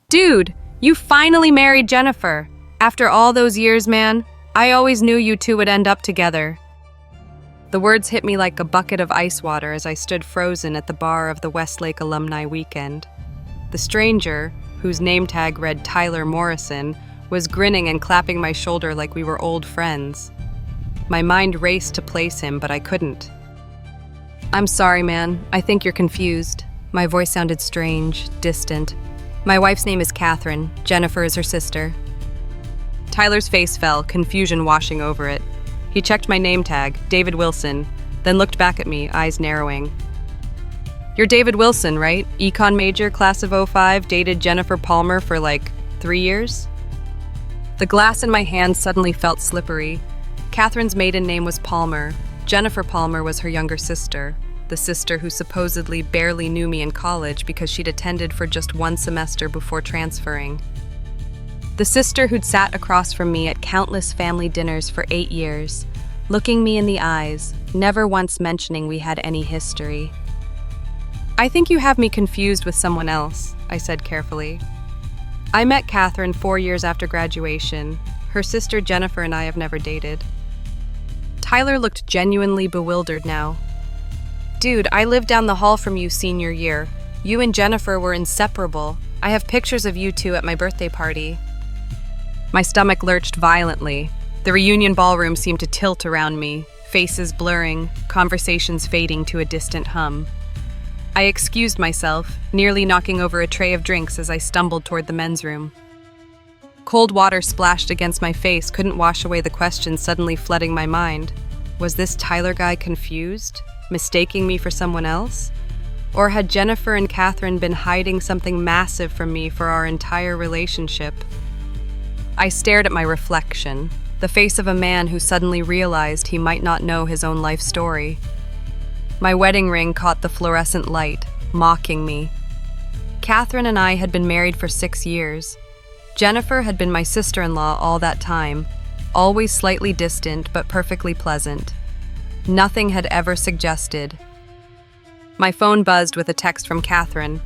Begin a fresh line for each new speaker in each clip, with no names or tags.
Dude, you finally married Jennifer. After all those years, man, I always knew you two would end up together. The words hit me like a bucket of ice water as I stood frozen at the bar of the Westlake Alumni Weekend. The stranger, whose name tag read Tyler Morrison, was grinning and clapping my shoulder like we were old friends. My mind raced to place him, but I couldn't. "I'm sorry, man. I think you're confused." My voice sounded strange, distant. "My wife's name is Catherine. Jennifer is her sister." Tyler's face fell, confusion washing over it. He checked my name tag, David Wilson, then looked back at me, eyes narrowing. "You're David Wilson, right? Econ major, class of '05, dated Jennifer Palmer for like 3 years?" The glass in my hand suddenly felt slippery. Catherine's maiden name was Palmer. Jennifer Palmer was her younger sister, the sister who supposedly barely knew me in college because she'd attended for just 1 semester before transferring. The sister who'd sat across from me at countless family dinners for 8 years, looking me in the eyes, never once mentioning we had any history. "I think you have me confused with someone else," I said carefully. "I met Catherine 4 years after graduation. Her sister Jennifer and I have never dated." Tyler looked genuinely bewildered now. "Dude, I lived down the hall from you senior year. You and Jennifer were inseparable. I have pictures of you two at my birthday party." My stomach lurched violently. The reunion ballroom seemed to tilt around me, faces blurring, conversations fading to a distant hum. I excused myself, nearly knocking over a tray of drinks as I stumbled toward the men's room. Cold water splashed against my face couldn't wash away the questions suddenly flooding my mind. Was this Tyler guy confused, mistaking me for someone else? Or had Jennifer and Catherine been hiding something massive from me for our entire relationship? I stared at my reflection, the face of a man who suddenly realized he might not know his own life story. My wedding ring caught the fluorescent light, mocking me. Catherine and I had been married for 6 years. Jennifer had been my sister-in-law all that time, always slightly distant but perfectly pleasant. Nothing had ever suggested. My phone buzzed with a text from Catherine.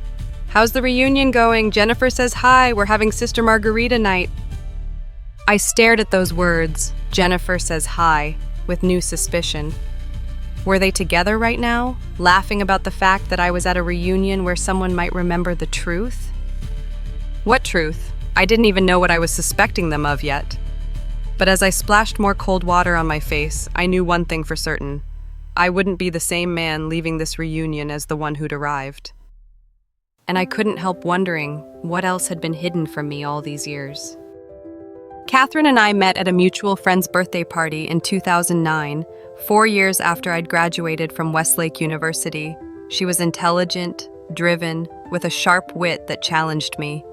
"How's the reunion going? Jennifer says hi, we're having Sister Margarita night." I stared at those words, "Jennifer says hi," with new suspicion. Were they together right now, laughing about the fact that I was at a reunion where someone might remember the truth? What truth? I didn't even know what I was suspecting them of yet. But as I splashed more cold water on my face, I knew one thing for certain. I wouldn't be the same man leaving this reunion as the one who'd arrived. And I couldn't help wondering what else had been hidden from me all these years. Catherine and I met at a mutual friend's birthday party in 2009, 4 years after I'd graduated from Westlake University. She was intelligent, driven, with a sharp wit that challenged me.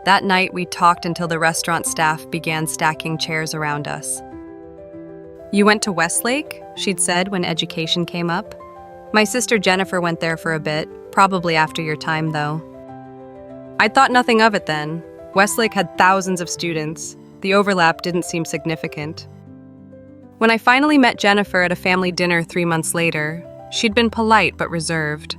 That night, we talked until the restaurant staff began stacking chairs around us. "You went to Westlake?" she'd said when education came up. "My sister Jennifer went there for a bit, probably after your time, though." I'd thought nothing of it then. Westlake had thousands of students. The overlap didn't seem significant. When I finally met Jennifer at a family dinner 3 months later, she'd been polite but reserved.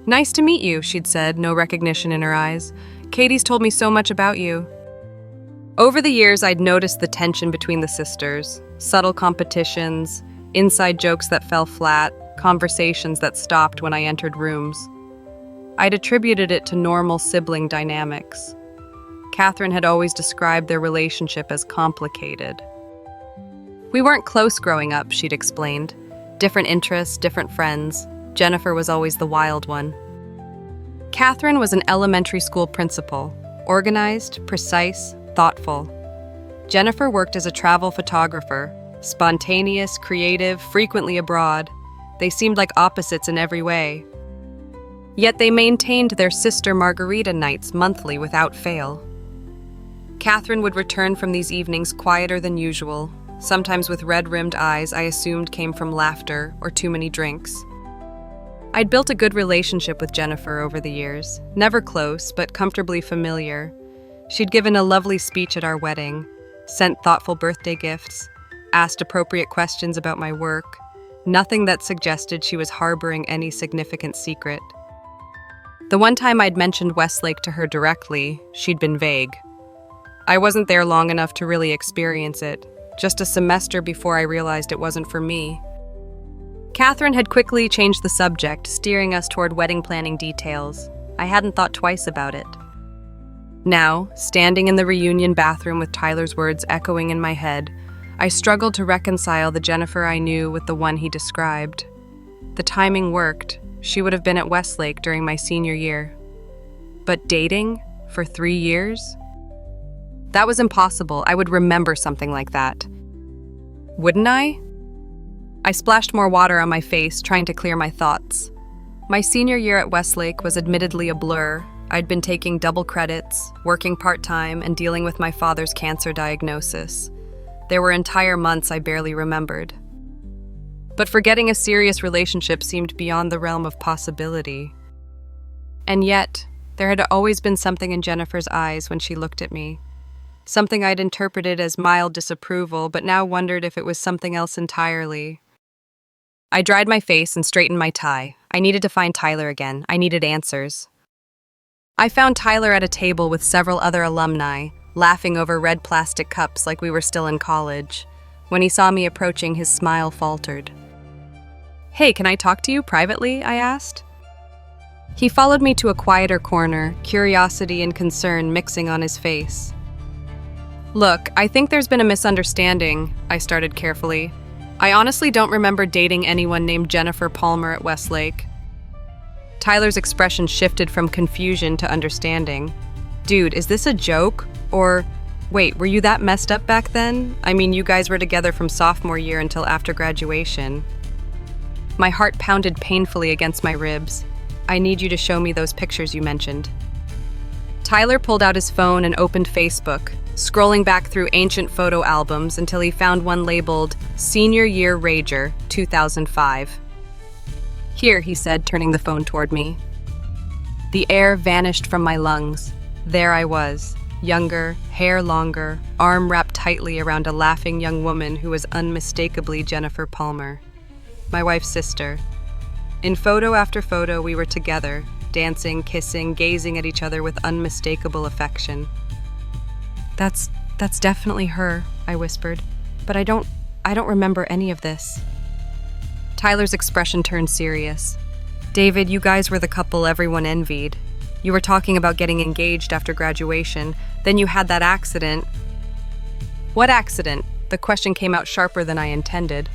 "Nice to meet you," she'd said, no recognition in her eyes. "Katie's told me so much about you." Over the years, I'd noticed the tension between the sisters, subtle competitions, inside jokes that fell flat, conversations that stopped when I entered rooms. I'd attributed it to normal sibling dynamics. Catherine had always described their relationship as complicated. "We weren't close growing up," she'd explained. "Different interests, different friends. Jennifer was always the wild one." Catherine was an elementary school principal, organized, precise, thoughtful. Jennifer worked as a travel photographer, spontaneous, creative, frequently abroad. They seemed like opposites in every way. Yet they maintained their Sister Margarita nights monthly without fail. Catherine would return from these evenings quieter than usual, sometimes with red-rimmed eyes I assumed came from laughter or too many drinks. I'd built a good relationship with Jennifer over the years, never close, but comfortably familiar. She'd given a lovely speech at our wedding, sent thoughtful birthday gifts, asked appropriate questions about my work, nothing that suggested she was harboring any significant secret. The one time I'd mentioned Westlake to her directly, she'd been vague. I wasn't there long enough to really experience it, just a semester before I realized it wasn't for me. Catherine had quickly changed the subject, steering us toward wedding planning details. I hadn't thought twice about it. Now, standing in the reunion bathroom with Tyler's words echoing in my head, I struggled to reconcile the Jennifer I knew with the one he described. The timing worked. She would have been at Westlake during my senior year. But dating? For 3 years? That was impossible. I would remember something like that. Wouldn't I? I splashed more water on my face, trying to clear my thoughts. My senior year at Westlake was admittedly a blur. I'd been taking double credits, working part-time, and dealing with my father's cancer diagnosis. There were entire months I barely remembered. But forgetting a serious relationship seemed beyond the realm of possibility. And yet, there had always been something in Jennifer's eyes when she looked at me. Something I'd interpreted as mild disapproval, but now wondered if it was something else entirely. I dried my face and straightened my tie. I needed to find Tyler again. I needed answers. I found Tyler at a table with several other alumni, laughing over red plastic cups like we were still in college. When he saw me approaching, his smile faltered. "Hey, can I talk to you privately?" I asked. He followed me to a quieter corner, curiosity and concern mixing on his face. "Look, I think there's been a misunderstanding," I started carefully. "I honestly don't remember dating anyone named Jennifer Palmer at Westlake." Tyler's expression shifted from confusion to understanding. "Dude, is this a joke? Or, wait, were you that messed up back then? I mean, you guys were together from sophomore year until after graduation." My heart pounded painfully against my ribs. "I need you to show me those pictures you mentioned." Tyler pulled out his phone and opened Facebook, scrolling back through ancient photo albums until he found one labeled Senior Year Rager, 2005. "Here," he said, turning the phone toward me. The air vanished from my lungs. There I was, younger, hair longer, arm wrapped tightly around a laughing young woman who was unmistakably Jennifer Palmer, my wife's sister. In photo after photo, we were together, dancing, kissing, gazing at each other with unmistakable affection. That's definitely her," I whispered, "but I don't remember any of this." Tyler's expression turned serious. "David, you guys were the couple everyone envied. You were talking about getting engaged after graduation. Then you had that accident." "What accident?" The question came out sharper than I intended.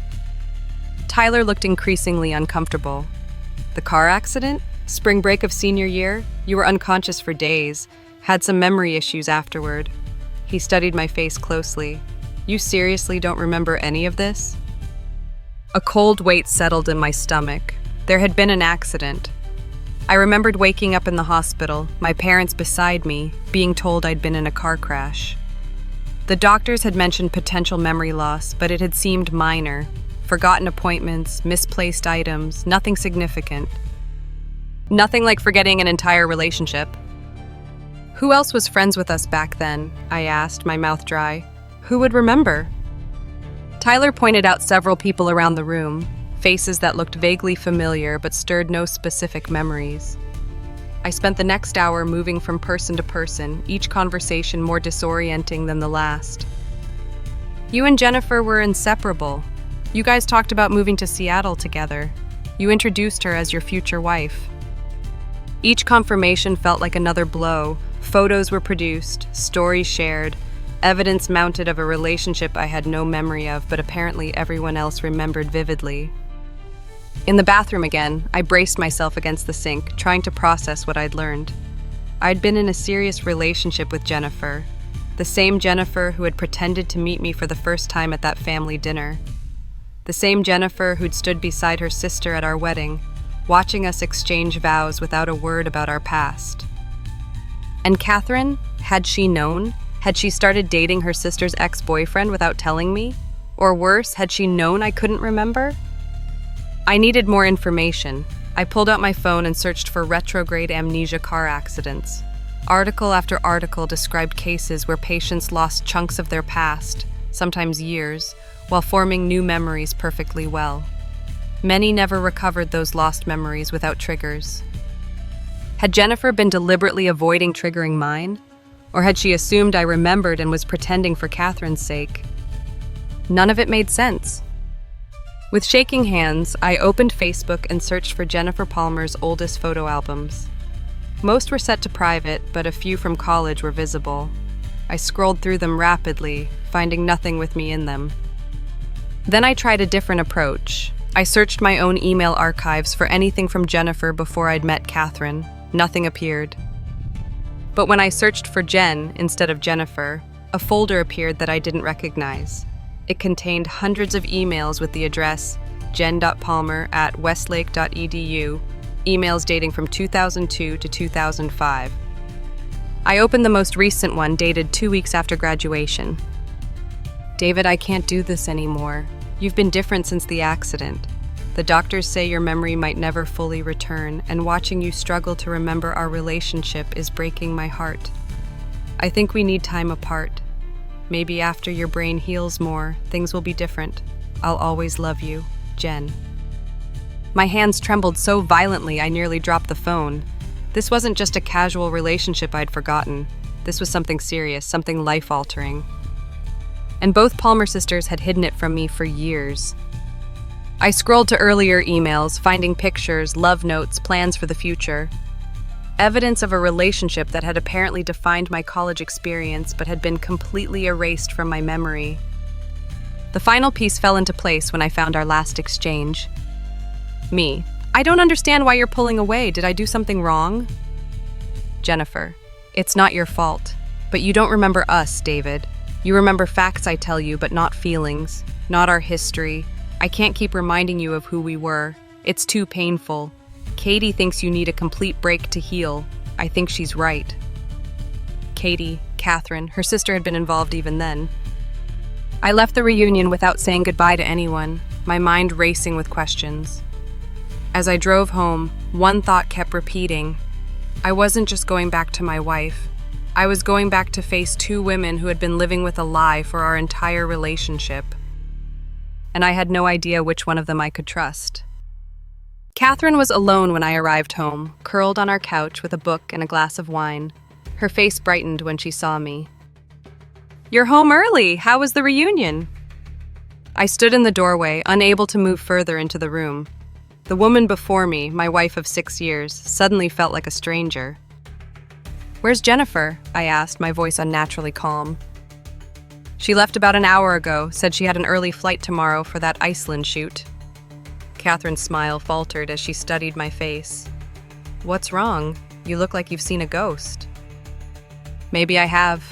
Tyler looked increasingly uncomfortable. "The car accident? Spring break of senior year? You were unconscious for days. Had some memory issues afterward." He studied my face closely. "You seriously don't remember any of this?" A cold weight settled in my stomach. There had been an accident. I remembered waking up in the hospital, my parents beside me, being told I'd been in a car crash. The doctors had mentioned potential memory loss, but it had seemed minor. Forgotten appointments, misplaced items, nothing significant. Nothing like forgetting an entire relationship. "Who else was friends with us back then?" I asked, my mouth dry. "Who would remember?" Tyler pointed out several people around the room, faces that looked vaguely familiar but stirred no specific memories. I spent the next hour moving from person to person, each conversation more disorienting than the last. "You and Jennifer were inseparable. You guys talked about moving to Seattle together. You introduced her as your future wife." Each confirmation felt like another blow. Photos were produced, stories shared, evidence mounted of a relationship I had no memory of, but apparently everyone else remembered vividly. In the bathroom again, I braced myself against the sink, trying to process what I'd learned. I'd been in a serious relationship with Jennifer, the same Jennifer who had pretended to meet me for the first time at that family dinner. The same Jennifer who'd stood beside her sister at our wedding, watching us exchange vows without a word about our past. And Catherine, had she known? Had she started dating her sister's ex-boyfriend without telling me? Or worse, had she known I couldn't remember? I needed more information. I pulled out my phone and searched for retrograde amnesia car accidents. Article after article described cases where patients lost chunks of their past, sometimes years, while forming new memories perfectly well. Many never recovered those lost memories without triggers. Had Jennifer been deliberately avoiding triggering mine? Or had she assumed I remembered and was pretending for Catherine's sake? None of it made sense. With shaking hands, I opened Facebook and searched for Jennifer Palmer's oldest photo albums. Most were set to private, but a few from college were visible. I scrolled through them rapidly, finding nothing with me in them. Then I tried a different approach. I searched my own email archives for anything from Jennifer before I'd met Catherine. Nothing appeared. But when I searched for Jen instead of Jennifer, a folder appeared that I didn't recognize. It contained hundreds of emails with the address jen.palmer@westlake.edu, emails dating from 2002 to 2005. I opened the most recent one, dated 2 weeks after graduation. "David, I can't do this anymore. You've been different since the accident. The doctors say your memory might never fully return, and watching you struggle to remember our relationship is breaking my heart. I think we need time apart. Maybe after your brain heals more, things will be different. I'll always love you, Jen." My hands trembled so violently I nearly dropped the phone. This wasn't just a casual relationship I'd forgotten. This was something serious, something life-altering. And both Palmer sisters had hidden it from me for years. I scrolled to earlier emails, finding pictures, love notes, plans for the future. Evidence of a relationship that had apparently defined my college experience but had been completely erased from my memory. The final piece fell into place when I found our last exchange. Me: "I don't understand why you're pulling away. Did I do something wrong?" Jennifer: "It's not your fault. But you don't remember us, David. You remember facts I tell you, but not feelings, not our history. I can't keep reminding you of who we were. It's too painful. Katie thinks you need a complete break to heal. I think she's right." Katie, Catherine, her sister had been involved even then. I left the reunion without saying goodbye to anyone, my mind racing with questions. As I drove home, one thought kept repeating. I wasn't just going back to my wife. I was going back to face two women who had been living with a lie for our entire relationship. And I had no idea which one of them I could trust. Catherine was alone when I arrived home, curled on our couch with a book and a glass of wine. Her face brightened when she saw me. "You're home early. How was the reunion?" I stood in the doorway, unable to move further into the room. The woman before me, my wife of 6 years, suddenly felt like a stranger. "Where's Jennifer?" I asked, my voice unnaturally calm. "She left about an hour ago, said she had an early flight tomorrow for that Iceland shoot." Catherine's smile faltered as she studied my face. "What's wrong? You look like you've seen a ghost." "Maybe I have."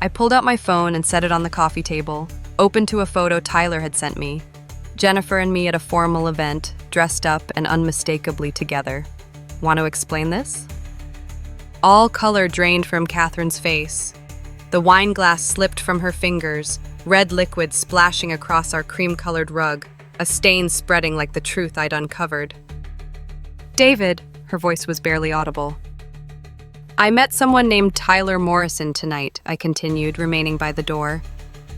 I pulled out my phone and set it on the coffee table, opened to a photo Tyler had sent me. Jennifer and me at a formal event, dressed up and unmistakably together. Want to explain this? All color drained from Catherine's face. The wine glass slipped from her fingers, red liquid splashing across our cream-colored rug, a stain spreading like the truth I'd uncovered. "David," her voice was barely audible. "I met someone named Tyler Morrison tonight," I continued, remaining by the door.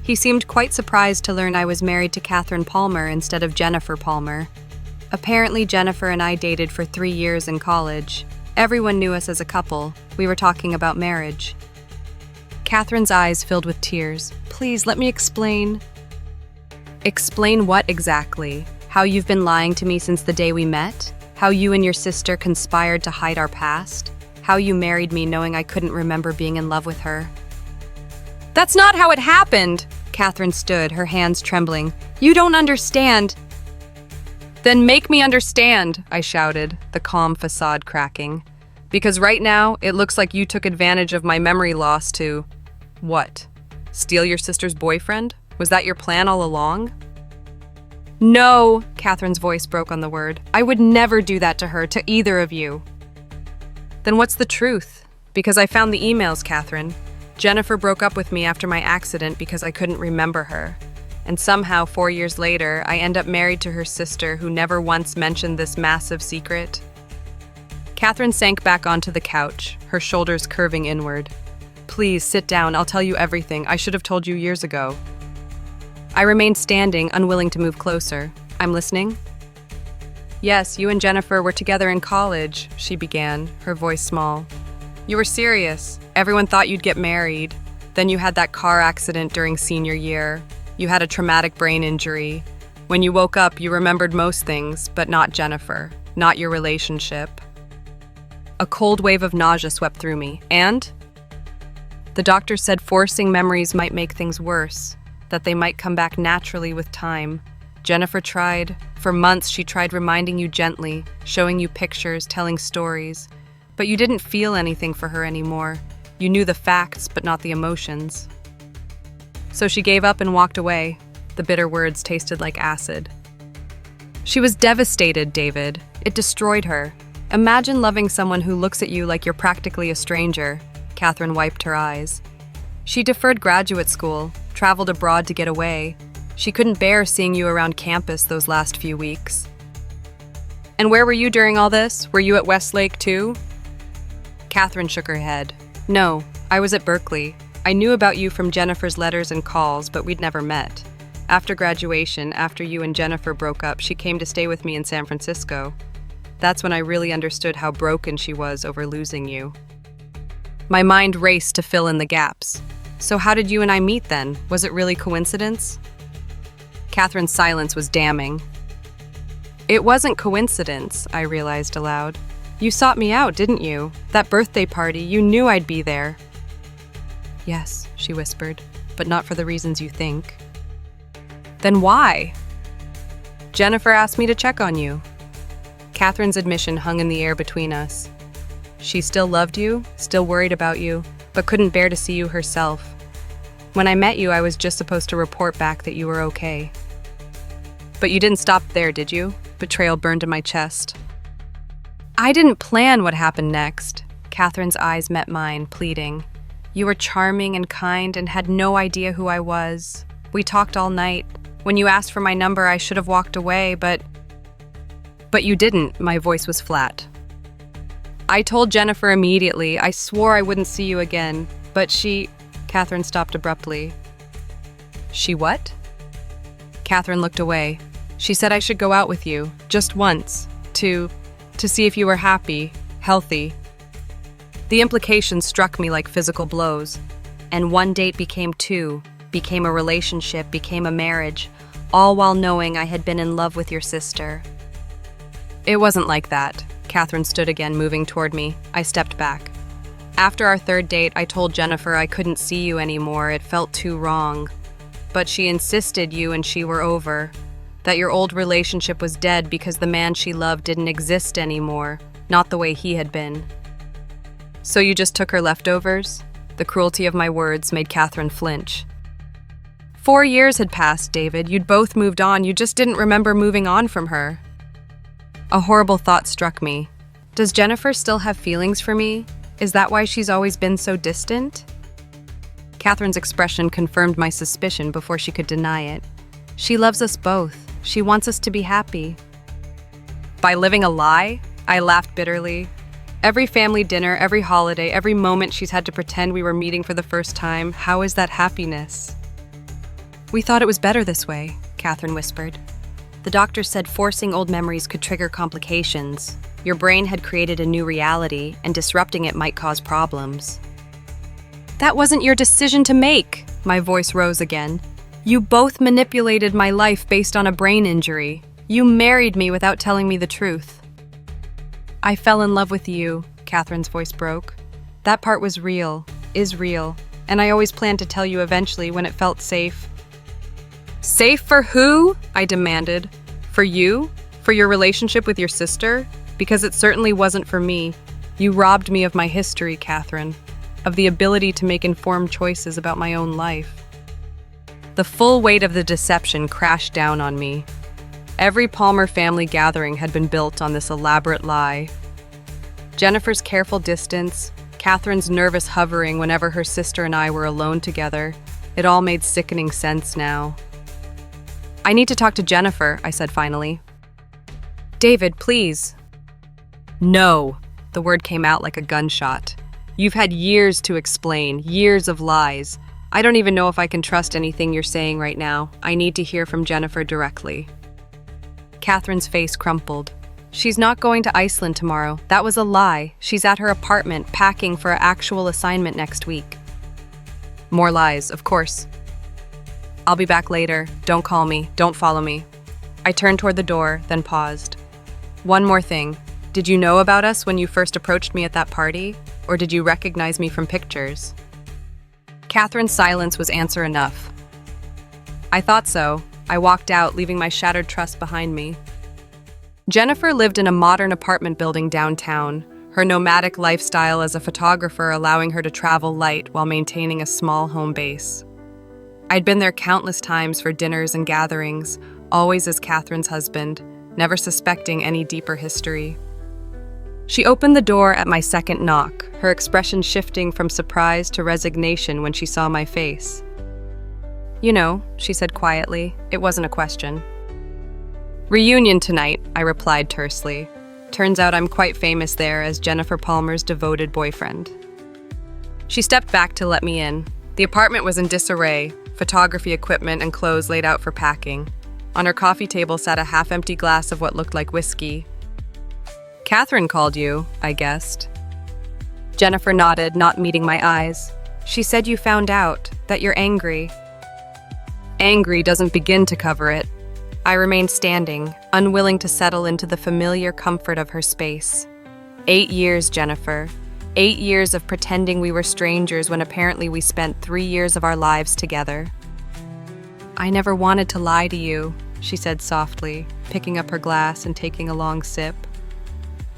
He seemed quite surprised to learn I was married to Catherine Palmer instead of Jennifer Palmer. Apparently, Jennifer and I dated for 3 years in college. Everyone knew us as a couple. We were talking about marriage. Catherine's eyes filled with tears. "Please, let me explain." "Explain what exactly? How you've been lying to me since the day we met? How you and your sister conspired to hide our past? How you married me knowing I couldn't remember being in love with her?" "That's not how it happened!" Catherine stood, her hands trembling. "You don't understand." "Then make me understand," I shouted, the calm facade cracking. "Because right now, it looks like you took advantage of my memory loss to... what? Steal your sister's boyfriend? Was that your plan all along?" "No," Catherine's voice broke on the word. "I would never do that to her, to either of you." "Then what's the truth? Because I found the emails, Catherine. Jennifer broke up with me after my accident because I couldn't remember her. And somehow, 4 years later, I end up married to her sister who never once mentioned this massive secret." Catherine sank back onto the couch, her shoulders curving inward. "Please, sit down. I'll tell you everything. I should have told you years ago." I remained standing, unwilling to move closer. "I'm listening." Yes, you and Jennifer were together in college, she began, her voice small. You were serious. Everyone thought you'd get married. Then you had that car accident during senior year. You had a traumatic brain injury. When you woke up, you remembered most things, but not Jennifer, not your relationship. A cold wave of nausea swept through me. And? The doctor said forcing memories might make things worse, that they might come back naturally with time. Jennifer tried. For months, she tried reminding you gently, showing you pictures, telling stories. But you didn't feel anything for her anymore. You knew the facts, but not the emotions. So she gave up and walked away. The bitter words tasted like acid. She was devastated, David. It destroyed her. Imagine loving someone who looks at you like you're practically a stranger. Catherine wiped her eyes. She deferred graduate school, traveled abroad to get away. She couldn't bear seeing you around campus those last few weeks. And where were you during all this? Were you at Westlake too? Catherine shook her head. No, I was at Berkeley. I knew about you from Jennifer's letters and calls, but we'd never met. After graduation, after you and Jennifer broke up, she came to stay with me in San Francisco. That's when I really understood how broken she was over losing you. My mind raced to fill in the gaps. So how did you and I meet then? Was it really coincidence? Catherine's silence was damning. It wasn't coincidence, I realized aloud. You sought me out, didn't you? That birthday party, you knew I'd be there. Yes, she whispered, but not for the reasons you think. Then why? Jennifer asked me to check on you. Catherine's admission hung in the air between us. She still loved you, still worried about you, but couldn't bear to see you herself. When I met you, I was just supposed to report back that you were okay. But you didn't stop there, did you? Betrayal burned in my chest. I didn't plan what happened next. Catherine's eyes met mine, pleading. You were charming and kind and had no idea who I was. We talked all night. When you asked for my number, I should have walked away, but you didn't. My voice was flat. I told Jennifer immediately. I swore I wouldn't see you again, but she... Catherine stopped abruptly. She what? Catherine looked away. She said I should go out with you, just once, to see if you were happy, healthy. The implications struck me like physical blows. And one date became two, became a relationship, became a marriage, all while knowing I had been in love with your sister. It wasn't like that. Catherine stood again, moving toward me. I stepped back. After our third date, I told Jennifer I couldn't see you anymore. It felt too wrong. But she insisted you and she were over. That your old relationship was dead because the man she loved didn't exist anymore, not the way he had been. So you just took her leftovers? The cruelty of my words made Catherine flinch. 4 years had passed, David. You'd both moved on. You just didn't remember moving on from her. A horrible thought struck me. Does Jennifer still have feelings for me? Is that why she's always been so distant? Catherine's expression confirmed my suspicion before she could deny it. She loves us both. She wants us to be happy. By living a lie? I laughed bitterly. Every family dinner, every holiday, every moment she's had to pretend we were meeting for the first time. How is that happiness? We thought it was better this way, Catherine whispered. The doctor said forcing old memories could trigger complications. Your brain had created a new reality, and disrupting it might cause problems. That wasn't your decision to make, my voice rose again. You both manipulated my life based on a brain injury. You married me without telling me the truth. I fell in love with you, Catherine's voice broke. That part was real, is real, and I always planned to tell you eventually when it felt safe. Safe for who? I demanded. For you? For your relationship with your sister? Because it certainly wasn't for me. You robbed me of my history, Catherine, of the ability to make informed choices about my own life. The full weight of the deception crashed down on me. Every Palmer family gathering had been built on this elaborate lie. Jennifer's careful distance, Catherine's nervous hovering whenever her sister and I were alone together, it all made sickening sense now. I need to talk to Jennifer, I said finally. David, please. No, the word came out like a gunshot. You've had years to explain, years of lies. I don't even know if I can trust anything you're saying right now. I need to hear from Jennifer directly. Catherine's face crumpled. She's not going to Iceland tomorrow. That was a lie. She's at her apartment packing for an actual assignment next week. More lies, of course. I'll be back later. Don't call me. Don't follow me. I turned toward the door, then paused. One more thing. Did you know about us when you first approached me at that party? Or did you recognize me from pictures? Catherine's silence was answer enough. I thought so. I walked out, leaving my shattered trust behind me. Jennifer lived in a modern apartment building downtown, her nomadic lifestyle as a photographer allowing her to travel light while maintaining a small home base. I'd been there countless times for dinners and gatherings, always as Catherine's husband, never suspecting any deeper history. She opened the door at my second knock, her expression shifting from surprise to resignation when she saw my face. "You know," she said quietly. It wasn't a question. "Reunion tonight," I replied tersely. Turns out I'm quite famous there as Jennifer Palmer's devoted boyfriend. She stepped back to let me in. The apartment was in disarray, photography equipment and clothes laid out for packing. On her coffee table sat a half-empty glass of what looked like whiskey. "Catherine called you," I guessed. Jennifer nodded, not meeting my eyes. "She said you found out, that you're angry." Angry doesn't begin to cover it. I remained standing, unwilling to settle into the familiar comfort of her space. 8 years, Jennifer. 8 years of pretending we were strangers when apparently we spent 3 years of our lives together. "I never wanted to lie to you," she said softly, picking up her glass and taking a long sip.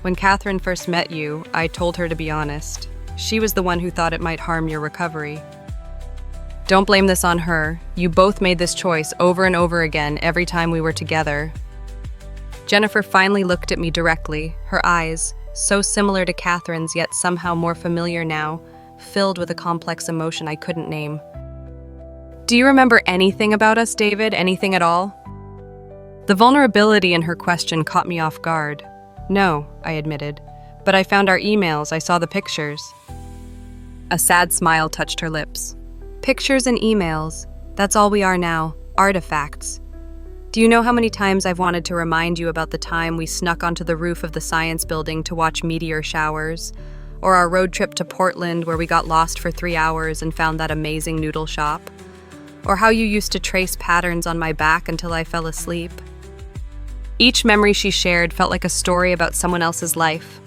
"When Catherine first met you, I told her to be honest. She was the one who thought it might harm your recovery." "Don't blame this on her. You both made this choice over and over again every time we were together." Jennifer finally looked at me directly, her eyes, so similar to Catherine's yet somehow more familiar now, filled with a complex emotion I couldn't name. "Do you remember anything about us, David? Anything at all?" The vulnerability in her question caught me off guard. "No," I admitted, "but I found our emails, I saw the pictures." A sad smile touched her lips. "Pictures and emails, that's all we are now, artifacts. Do you know how many times I've wanted to remind you about the time we snuck onto the roof of the science building to watch meteor showers? Or our road trip to Portland where we got lost for 3 hours and found that amazing noodle shop? Or how you used to trace patterns on my back until I fell asleep?" Each memory she shared felt like a story about someone else's life,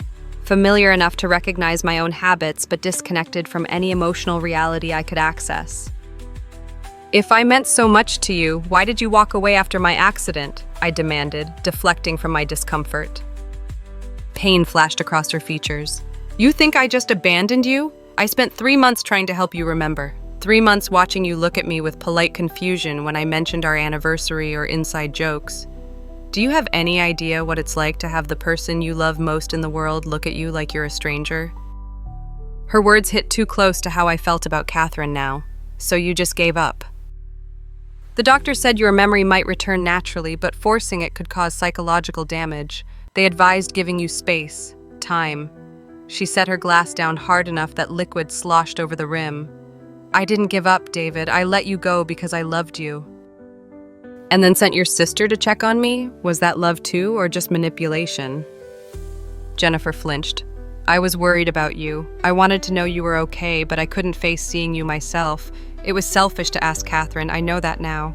familiar enough to recognize my own habits but disconnected from any emotional reality I could access. "If I meant so much to you, why did you walk away after my accident?" I demanded, deflecting from my discomfort. Pain flashed across her features. "You think I just abandoned you? I spent 3 months trying to help you remember. 3 months watching you look at me with polite confusion when I mentioned our anniversary or inside jokes. Do you have any idea what it's like to have the person you love most in the world look at you like you're a stranger?" Her words hit too close to how I felt about Catherine now. "So you just gave up?" "The doctor said your memory might return naturally, but forcing it could cause psychological damage. They advised giving you space, time." She set her glass down hard enough that liquid sloshed over the rim. "I didn't give up, David. I let you go because I loved you." "And then sent your sister to check on me? Was that love too, or just manipulation?" Jennifer flinched. "I was worried about you. I wanted to know you were okay, but I couldn't face seeing you myself. It was selfish to ask Catherine, I know that now."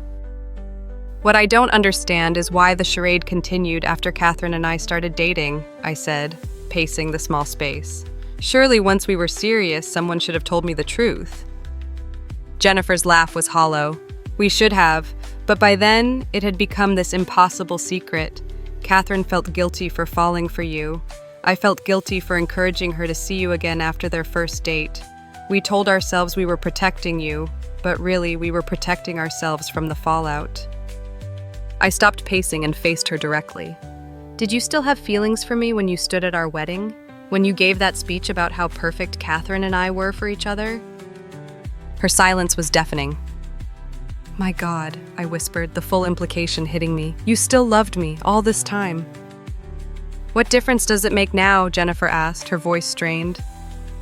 "What I don't understand is why the charade continued after Catherine and I started dating," I said, pacing the small space. "Surely once we were serious, someone should have told me the truth." Jennifer's laugh was hollow. "We should have, but by then, it had become this impossible secret. Catherine felt guilty for falling for you. I felt guilty for encouraging her to see you again after their first date. We told ourselves we were protecting you, but really we were protecting ourselves from the fallout." I stopped pacing and faced her directly. "Did you still have feelings for me when you stood at our wedding? When you gave that speech about how perfect Catherine and I were for each other?" Her silence was deafening. "My God," I whispered, the full implication hitting me. "You still loved me, all this time." "What difference does it make now?" Jennifer asked, her voice strained.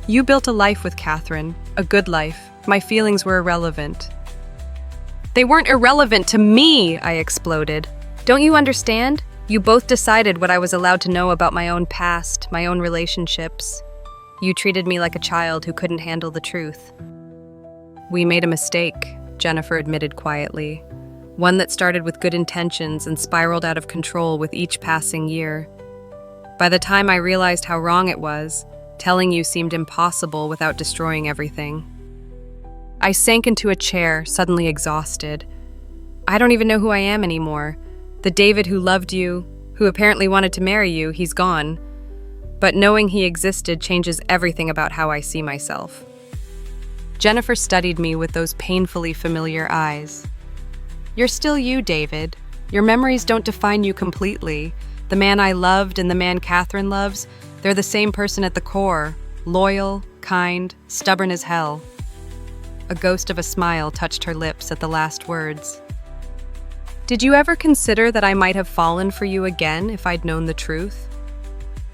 "You built a life with Catherine, a good life. My feelings were irrelevant." "They weren't irrelevant to me!" I exploded. "Don't you understand? You both decided what I was allowed to know about my own past, my own relationships. You treated me like a child who couldn't handle the truth. We made a mistake, Jennifer admitted quietly. One that started with good intentions and spiraled out of control with each passing year. By the time I realized how wrong it was, telling you seemed impossible without destroying everything. I sank into a chair, suddenly exhausted. I don't even know who I am anymore. The David who loved you, who apparently wanted to marry you, he's gone. But knowing he existed changes everything about how I see myself. Jennifer studied me with those painfully familiar eyes. You're still you, David. Your memories don't define you completely. The man I loved and the man Catherine loves, they're the same person at the core. Loyal, kind, stubborn as hell. A ghost of a smile touched her lips at the last words. Did you ever consider that I might have fallen for you again if I'd known the truth?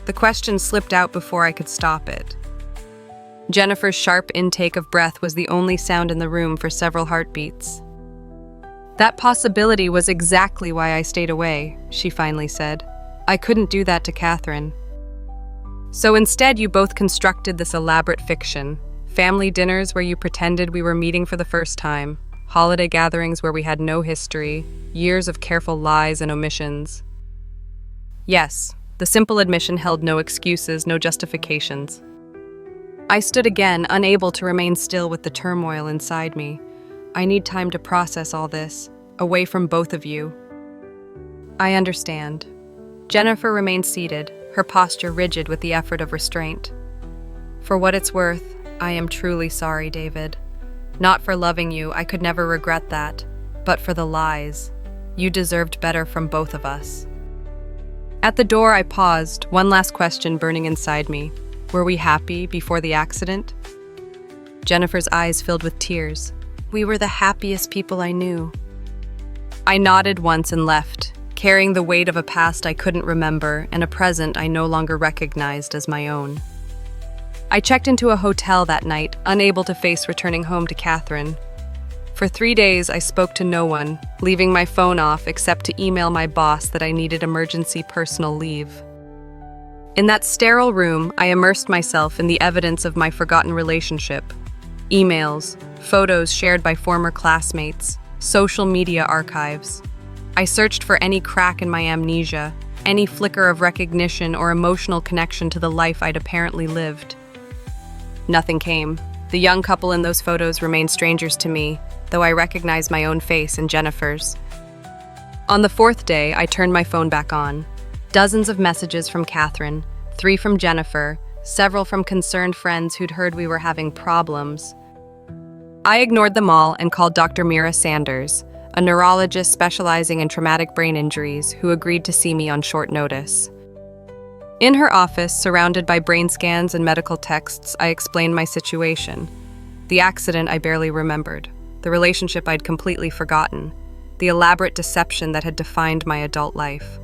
The question slipped out before I could stop it. Jennifer's sharp intake of breath was the only sound in the room for several heartbeats. That possibility was exactly why I stayed away, she finally said. I couldn't do that to Catherine. So instead, you both constructed this elaborate fiction. Family dinners where you pretended we were meeting for the first time. Holiday gatherings where we had no history. Years of careful lies and omissions. Yes, the simple admission held no excuses, no justifications. I stood again, unable to remain still with the turmoil inside me. I need time to process all this, away from both of you. I understand. Jennifer remained seated, her posture rigid with the effort of restraint. For what it's worth, I am truly sorry, David. Not for loving you, I could never regret that, but for the lies. You deserved better from both of us. At the door, I paused, one last question burning inside me. Were we happy before the accident? Jennifer's eyes filled with tears. We were the happiest people I knew. I nodded once and left, carrying the weight of a past I couldn't remember and a present I no longer recognized as my own. I checked into a hotel that night, unable to face returning home to Catherine. For 3 days, I spoke to no one, leaving my phone off except to email my boss that I needed emergency personal leave. In that sterile room, I immersed myself in the evidence of my forgotten relationship. Emails, photos shared by former classmates, social media archives. I searched for any crack in my amnesia, any flicker of recognition or emotional connection to the life I'd apparently lived. Nothing came. The young couple in those photos remained strangers to me, though I recognized my own face and Jennifer's. On the 4th day, I turned my phone back on. Dozens of messages from Catherine, 3 from Jennifer, several from concerned friends who'd heard we were having problems. I ignored them all and called Dr. Mira Sanders, a neurologist specializing in traumatic brain injuries who agreed to see me on short notice. In her office, surrounded by brain scans and medical texts, I explained my situation. The accident I barely remembered, the relationship I'd completely forgotten, the elaborate deception that had defined my adult life.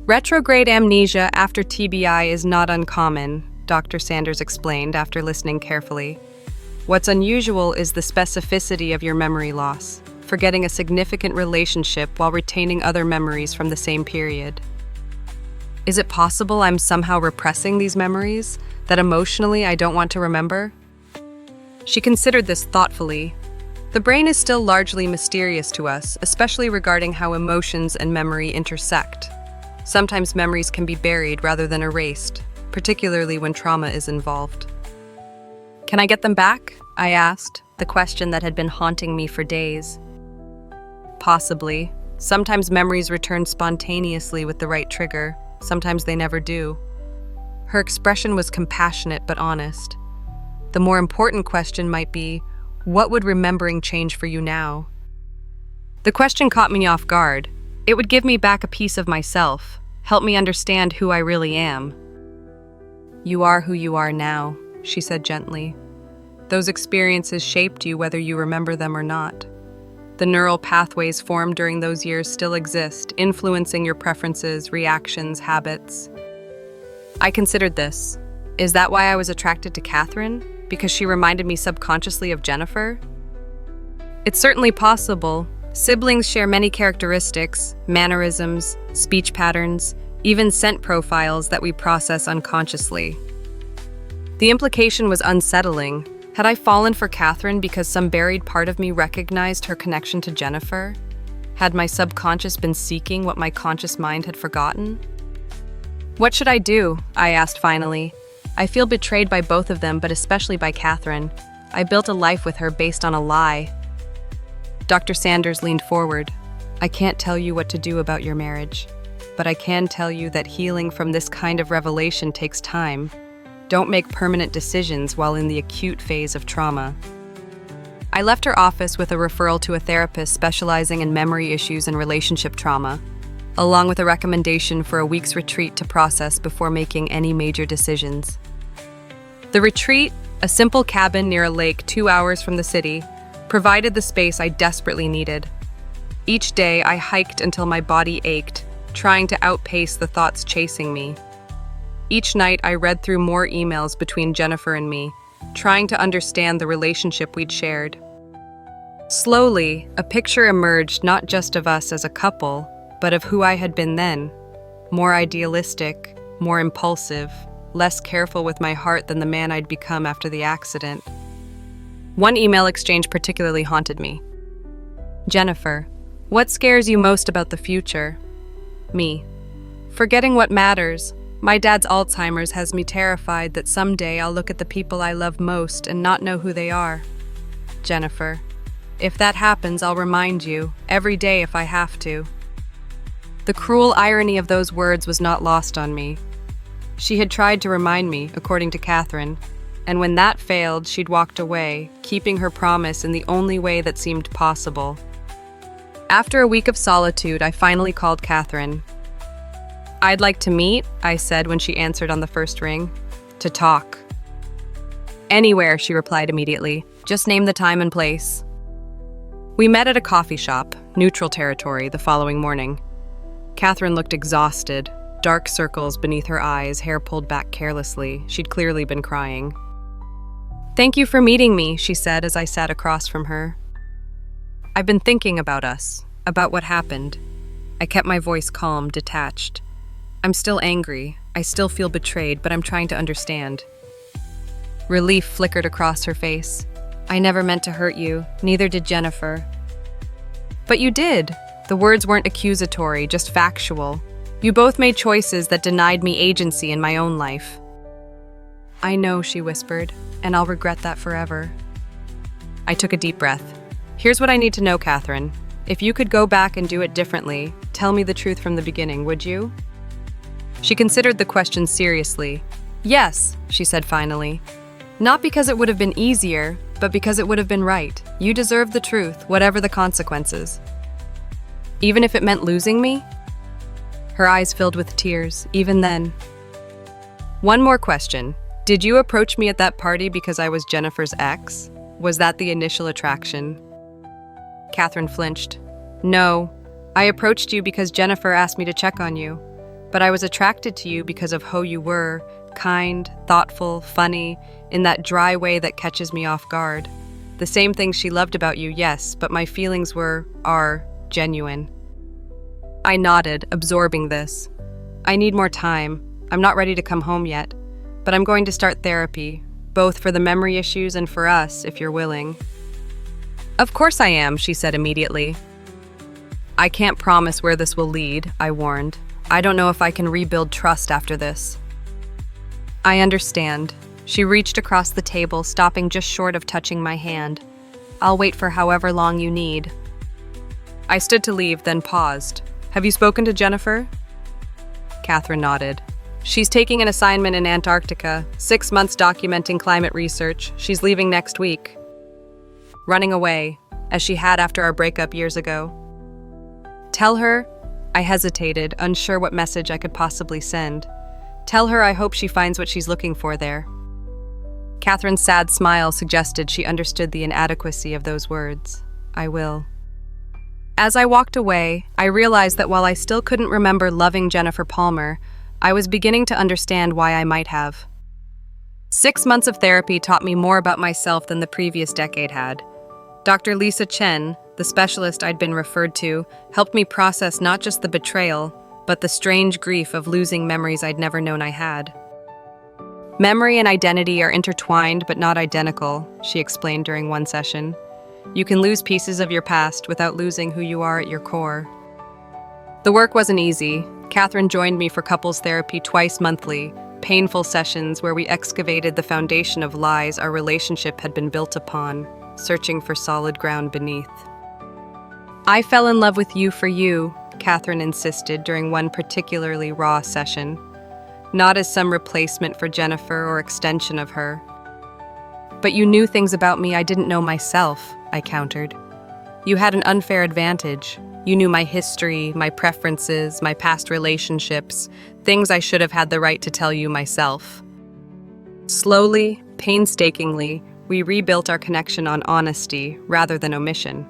Retrograde amnesia after TBI is not uncommon, Dr. Sanders explained after listening carefully. What's unusual is the specificity of your memory loss, forgetting a significant relationship while retaining other memories from the same period. Is it possible I'm somehow repressing these memories, that emotionally I don't want to remember? She considered this thoughtfully. The brain is still largely mysterious to us, especially regarding how emotions and memory intersect. Sometimes memories can be buried rather than erased, particularly when trauma is involved. Can I get them back? I asked, the question that had been haunting me for days. Possibly. Sometimes memories return spontaneously with the right trigger. Sometimes they never do. Her expression was compassionate but honest. The more important question might be, what would remembering change for you now? The question caught me off guard. It would give me back a piece of myself, help me understand who I really am. You are who you are now, she said gently. Those experiences shaped you whether you remember them or not. The neural pathways formed during those years still exist, influencing your preferences, reactions, habits. I considered this. Is that why I was attracted to Catherine? Because she reminded me subconsciously of Jennifer? It's certainly possible, Siblings share many characteristics, mannerisms, speech patterns, even scent profiles that we process unconsciously. The implication was unsettling. Had I fallen for Catherine because some buried part of me recognized her connection to Jennifer? Had my subconscious been seeking what my conscious mind had forgotten? "What should I do?" I asked finally. I feel betrayed by both of them, but especially by Catherine. I built a life with her based on a lie. Dr. Sanders leaned forward. "I can't tell you what to do about your marriage, but I can tell you that healing from this kind of revelation takes time. Don't make permanent decisions while in the acute phase of trauma." I left her office with a referral to a therapist specializing in memory issues and relationship trauma, along with a recommendation for a week's retreat to process before making any major decisions. The retreat, a simple cabin near a lake 2 hours from the city, provided the space I desperately needed. Each day, I hiked until my body ached, trying to outpace the thoughts chasing me. Each night, I read through more emails between Jennifer and me, trying to understand the relationship we'd shared. Slowly, a picture emerged not just of us as a couple, but of who I had been then. More idealistic, more impulsive, less careful with my heart than the man I'd become after the accident. One email exchange particularly haunted me. "Jennifer, what scares you most about the future?" Me. "Forgetting what matters. My dad's Alzheimer's has me terrified that someday I'll look at the people I love most and not know who they are." Jennifer. "If that happens, I'll remind you, every day if I have to." The cruel irony of those words was not lost on me. She had tried to remind me, according to Catherine, and when that failed, she'd walked away, keeping her promise in the only way that seemed possible. After a week of solitude, I finally called Catherine. "I'd like to meet," I said when she answered on the first ring. "To talk." "Anywhere," she replied immediately. "Just name the time and place." We met at a coffee shop, neutral territory, the following morning. Catherine looked exhausted, dark circles beneath her eyes, hair pulled back carelessly. She'd clearly been crying. "Thank you for meeting me," she said as I sat across from her. "I've been thinking about us, about what happened." I kept my voice calm, detached. "I'm still angry. I still feel betrayed, but I'm trying to understand." Relief flickered across her face. "I never meant to hurt you. Neither did Jennifer." "But you did." The words weren't accusatory, just factual. "You both made choices that denied me agency in my own life." "I know," she whispered, "and I'll regret that forever." I took a deep breath. "Here's what I need to know, Catherine. If you could go back and do it differently, tell me the truth from the beginning, would you?" She considered the question seriously. "Yes," she said finally. "Not because it would have been easier, but because it would have been right. You deserve the truth, whatever the consequences." "Even if it meant losing me?" Her eyes filled with tears, even then. "One more question. Did you approach me at that party because I was Jennifer's ex? Was that the initial attraction?" Catherine flinched. "No. I approached you because Jennifer asked me to check on you. But I was attracted to you because of who you were, kind, thoughtful, funny, in that dry way that catches me off guard. The same things she loved about you, yes, but my feelings are genuine." I nodded, absorbing this. "I need more time. I'm not ready to come home yet. But I'm going to start therapy, both for the memory issues and for us, if you're willing." "Of course I am," she said immediately. "I can't promise where this will lead," I warned. "I don't know if I can rebuild trust after this." "I understand." She reached across the table, stopping just short of touching my hand. "I'll wait for however long you need." I stood to leave, then paused. "Have you spoken to Jennifer?" Catherine nodded. "She's taking an assignment in Antarctica, 6 months documenting climate research. She's leaving next week." Running away, as she had after our breakup years ago. "Tell her," I hesitated, unsure what message I could possibly send. "Tell her I hope she finds what she's looking for there." Catherine's sad smile suggested she understood the inadequacy of those words. "I will." As I walked away, I realized that while I still couldn't remember loving Jennifer Palmer, I was beginning to understand why I might have. 6 months of therapy taught me more about myself than the previous decade had. Dr. Lisa Chen, the the specialist I'd been referred to, helped me process not just the betrayal, but the strange grief of losing memories I'd never known I had. Memory and identity are intertwined but not identical, she explained during one session. You can lose pieces of your past without losing who you are at your core. The work wasn't easy. Catherine joined me for couples therapy twice monthly, painful sessions where we excavated the foundation of lies our relationship had been built upon, searching for solid ground beneath. I fell in love with you for you, Catherine insisted during one particularly raw session. Not as some replacement for Jennifer or extension of her. But you knew things about me I didn't know myself, I countered. You had an unfair advantage. You knew my history, my preferences, my past relationships, things I should have had the right to tell you myself. Slowly, painstakingly, we rebuilt our connection on honesty rather than omission.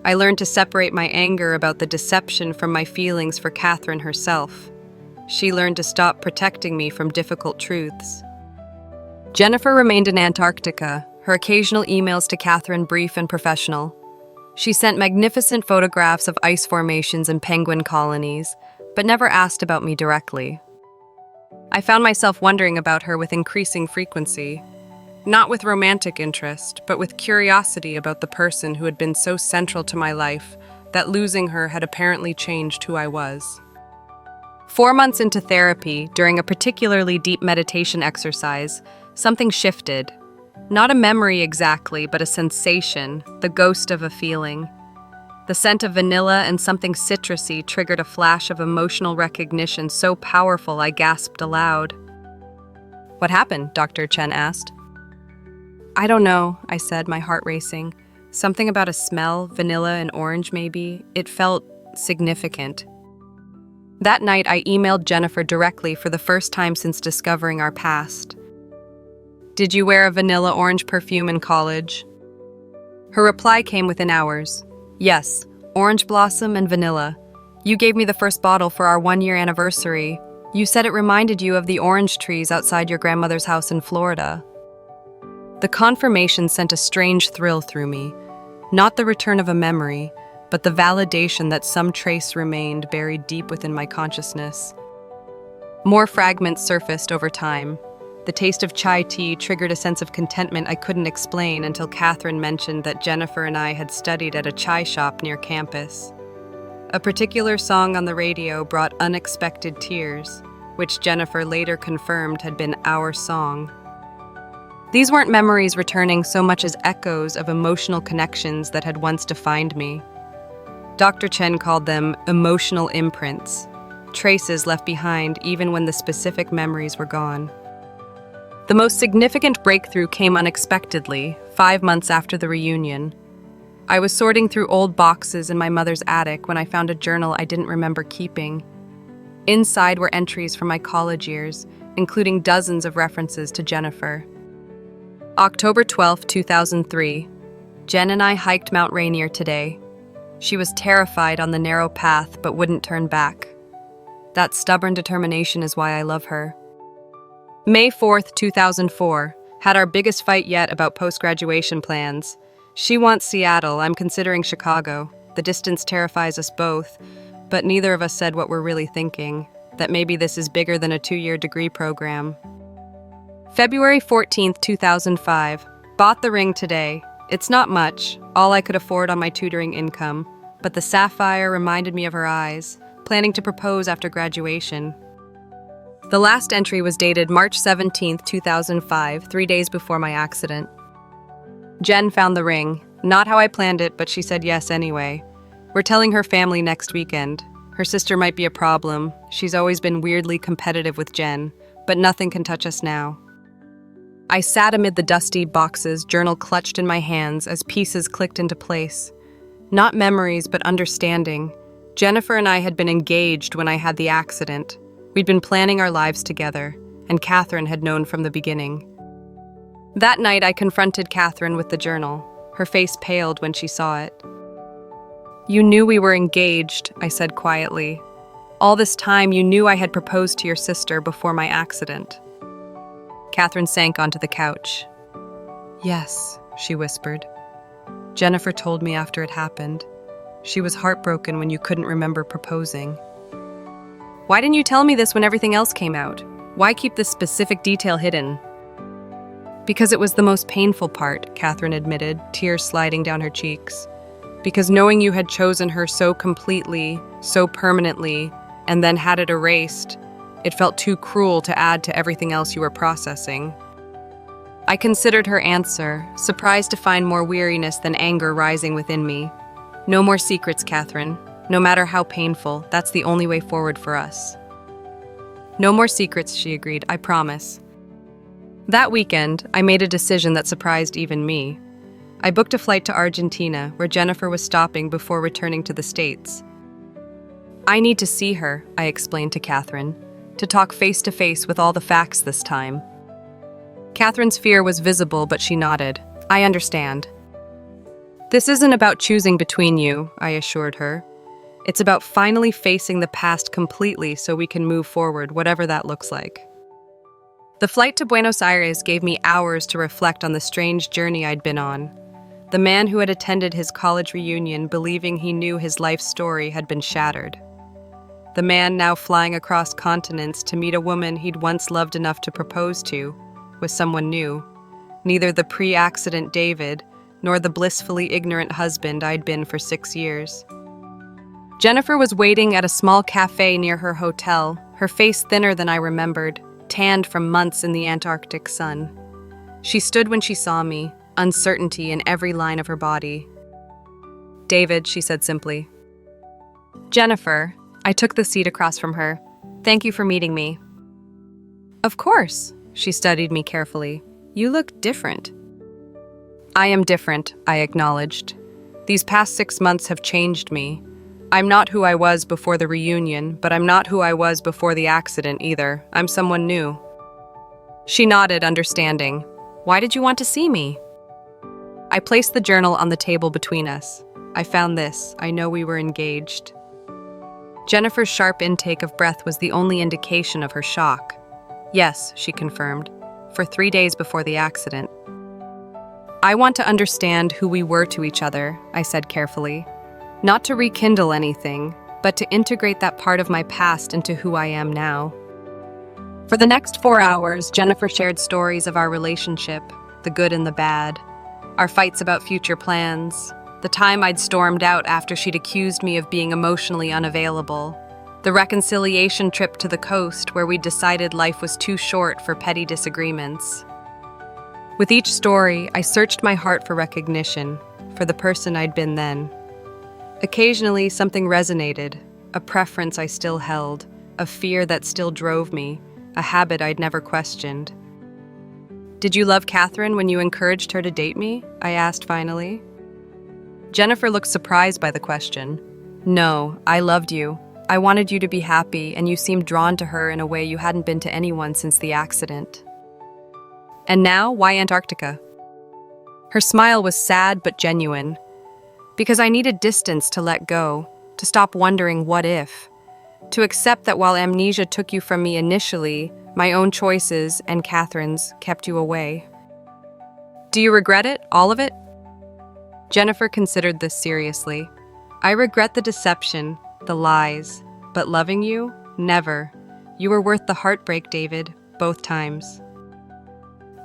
I learned to separate my anger about the deception from my feelings for Catherine herself. She learned to stop protecting me from difficult truths. Jennifer remained in Antarctica, her occasional emails to Catherine brief and professional. She sent magnificent photographs of ice formations and penguin colonies, but never asked about me directly. I found myself wondering about her with increasing frequency, not with romantic interest, but with curiosity about the person who had been so central to my life that losing her had apparently changed who I was. 4 months into therapy, during a particularly deep meditation exercise, something shifted. Not a memory exactly, but a sensation, the ghost of a feeling. The scent of vanilla and something citrusy triggered a flash of emotional recognition so powerful I gasped aloud. "What happened?" Dr. Chen asked. "I don't know," I said, my heart racing. Something about a smell, vanilla and orange maybe. It felt significant. That night, I emailed Jennifer directly for the first time since discovering our past. "Did you wear a vanilla orange perfume in college?" Her reply came within hours. "Yes, orange blossom and vanilla. You gave me the first bottle for our 1-year anniversary. You said it reminded you of the orange trees outside your grandmother's house in Florida." The confirmation sent a strange thrill through me. Not the return of a memory, but the validation that some trace remained buried deep within my consciousness. More fragments surfaced over time. The taste of chai tea triggered a sense of contentment I couldn't explain until Catherine mentioned that Jennifer and I had studied at a chai shop near campus. A particular song on the radio brought unexpected tears, which Jennifer later confirmed had been our song. These weren't memories returning so much as echoes of emotional connections that had once defined me. Dr. Chen called them emotional imprints, traces left behind even when the specific memories were gone. The most significant breakthrough came unexpectedly, 5 months after the reunion. I was sorting through old boxes in my mother's attic when I found a journal I didn't remember keeping. Inside were entries from my college years, including dozens of references to Jennifer. October 12, 2003. Jen and I hiked Mount Rainier today. She was terrified on the narrow path but wouldn't turn back. That stubborn determination is why I love her. May 4th, 2004. Had our biggest fight yet about post-graduation plans. She wants Seattle, I'm considering Chicago. The distance terrifies us both, but neither of us said what we're really thinking, that maybe this is bigger than a 2-year degree program. February 14th, 2005. Bought the ring today. It's not much, all I could afford on my tutoring income, but the sapphire reminded me of her eyes, planning to propose after graduation. The last entry was dated March 17th, 2005, 3 days before my accident. Jen found the ring. Not how I planned it, but she said yes anyway. We're telling her family next weekend. Her sister might be a problem. She's always been weirdly competitive with Jen, but nothing can touch us now. I sat amid the dusty boxes, journal clutched in my hands as pieces clicked into place. Not memories, but understanding. Jennifer and I had been engaged when I had the accident. We'd been planning our lives together, and Catherine had known from the beginning. That night, I confronted Catherine with the journal. Her face paled when she saw it. "You knew we were engaged," I said quietly. "All this time, you knew I had proposed to your sister before my accident." Catherine sank onto the couch. "Yes," she whispered. Jennifer told me after it happened. She was heartbroken when you couldn't remember proposing. Why didn't you tell me this when everything else came out? Why keep this specific detail hidden? Because it was the most painful part, Catherine admitted, tears sliding down her cheeks. Because knowing you had chosen her so completely, so permanently, and then had it erased, it felt too cruel to add to everything else you were processing. I considered her answer, surprised to find more weariness than anger rising within me. No more secrets, Catherine. No matter how painful, that's the only way forward for us. No more secrets, she agreed, I promise. That weekend, I made a decision that surprised even me. I booked a flight to Argentina, where Jennifer was stopping before returning to the States. I need to see her, I explained to Catherine, to talk face-to-face with all the facts this time. Catherine's fear was visible, but she nodded. I understand. This isn't about choosing between you, I assured her. It's about finally facing the past completely so we can move forward, whatever that looks like. The flight to Buenos Aires gave me hours to reflect on the strange journey I'd been on. The man who had attended his college reunion believing he knew his life story had been shattered. The man now flying across continents to meet a woman he'd once loved enough to propose to was someone new. Neither the pre-accident David nor the blissfully ignorant husband I'd been for 6 years. Jennifer was waiting at a small cafe near her hotel, her face thinner than I remembered, tanned from months in the Antarctic sun. She stood when she saw me, uncertainty in every line of her body. David, she said simply. Jennifer, I took the seat across from her. Thank you for meeting me. Of course, she studied me carefully. You look different. I am different, I acknowledged. These past 6 months have changed me. I'm not who I was before the reunion, but I'm not who I was before the accident either. I'm someone new. She nodded, understanding. Why did you want to see me? I placed the journal on the table between us. I found this. I know we were engaged. Jennifer's sharp intake of breath was the only indication of her shock. Yes, she confirmed, for 3 days before the accident. I want to understand who we were to each other, I said carefully. Not to rekindle anything, but to integrate that part of my past into who I am now. For the next 4 hours, Jennifer shared stories of our relationship, the good and the bad, our fights about future plans, the time I'd stormed out after she'd accused me of being emotionally unavailable, the reconciliation trip to the coast where we'd decided life was too short for petty disagreements. With each story, I searched my heart for recognition, for the person I'd been then. Occasionally, something resonated, a preference I still held, a fear that still drove me, a habit I'd never questioned. Did you love Catherine when you encouraged her to date me? I asked finally. Jennifer looked surprised by the question. No, I loved you. I wanted you to be happy, and you seemed drawn to her in a way you hadn't been to anyone since the accident. And now, why Antarctica? Her smile was sad but genuine. Because I needed distance to let go, to stop wondering what if, to accept that while amnesia took you from me initially, my own choices and Catherine's kept you away. Do you regret it, all of it? Jennifer considered this seriously. I regret the deception, the lies, but loving you? Never. You were worth the heartbreak, David, both times.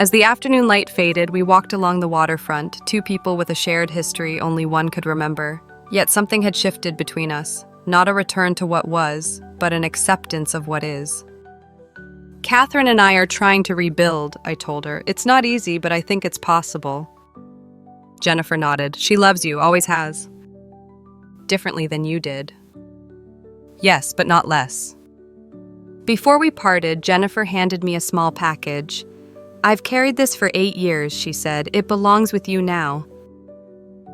As the afternoon light faded, we walked along the waterfront, 2 people with a shared history only one could remember. Yet something had shifted between us, not a return to what was, but an acceptance of what is. Catherine and I are trying to rebuild, I told her. It's not easy, but I think it's possible. Jennifer nodded. She loves you, always has. Differently than you did. Yes, but not less. Before we parted, Jennifer handed me a small package. I've carried this for 8 years, she said. It belongs with you now.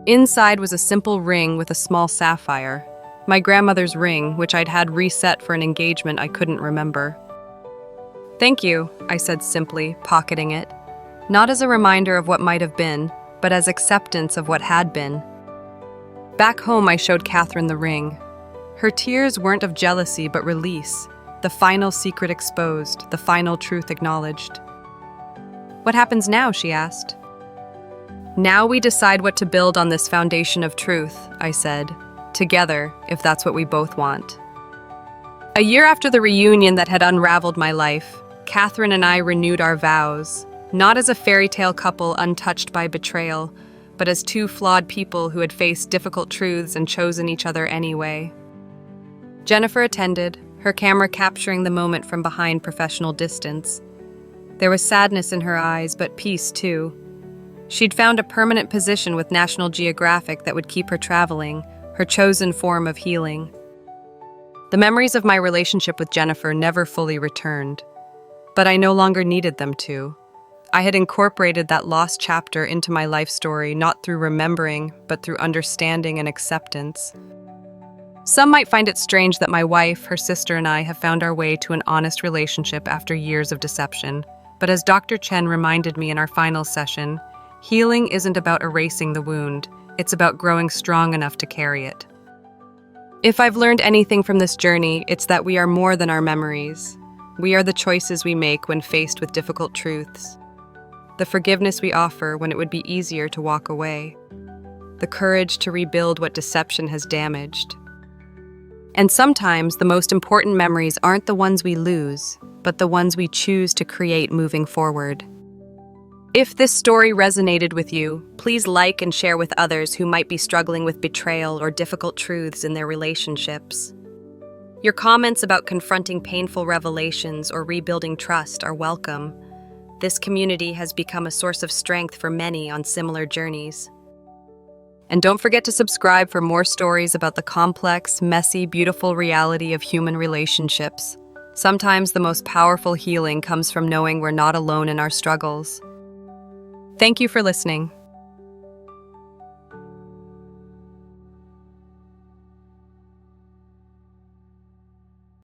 Inside was a simple ring with a small sapphire. My grandmother's ring, which I'd had reset for an engagement I couldn't remember. Thank you, I said simply, pocketing it. Not as a reminder of what might have been, but as acceptance of what had been. Back home, I showed Catherine the ring. Her tears weren't of jealousy, but release. The final secret exposed, the final truth acknowledged. What happens now, she asked. Now we decide what to build on this foundation of truth, I said. Together, if that's what we both want. A year after the reunion that had unraveled my life, Catherine and I renewed our vows, not as a fairy tale couple untouched by betrayal, but as two flawed people who had faced difficult truths and chosen each other anyway. Jennifer attended, her camera capturing the moment from behind professional distance. There was sadness in her eyes, but peace too. She'd found a permanent position with National Geographic that would keep her traveling, her chosen form of healing. The memories of my relationship with Jennifer never fully returned, but I no longer needed them to. I had incorporated that lost chapter into my life story, not through remembering, but through understanding and acceptance. Some might find it strange that my wife, her sister, and I have found our way to an honest relationship after years of deception. But as Dr. Chen reminded me in our final session, healing isn't about erasing the wound, it's about growing strong enough to carry it. If I've learned anything from this journey, it's that we are more than our memories. We are the choices we make when faced with difficult truths. The forgiveness we offer when it would be easier to walk away. The courage to rebuild what deception has damaged. And sometimes the most important memories aren't the ones we lose, but the ones we choose to create moving forward. If this story resonated with you, please like and share with others who might be struggling with betrayal or difficult truths in their relationships. Your comments about confronting painful revelations or rebuilding trust are welcome. This community has become a source of strength for many on similar journeys. And don't forget to subscribe for more stories about the complex, messy, beautiful reality of human relationships. Sometimes the most powerful healing comes from knowing we're not alone in our struggles. Thank you for listening.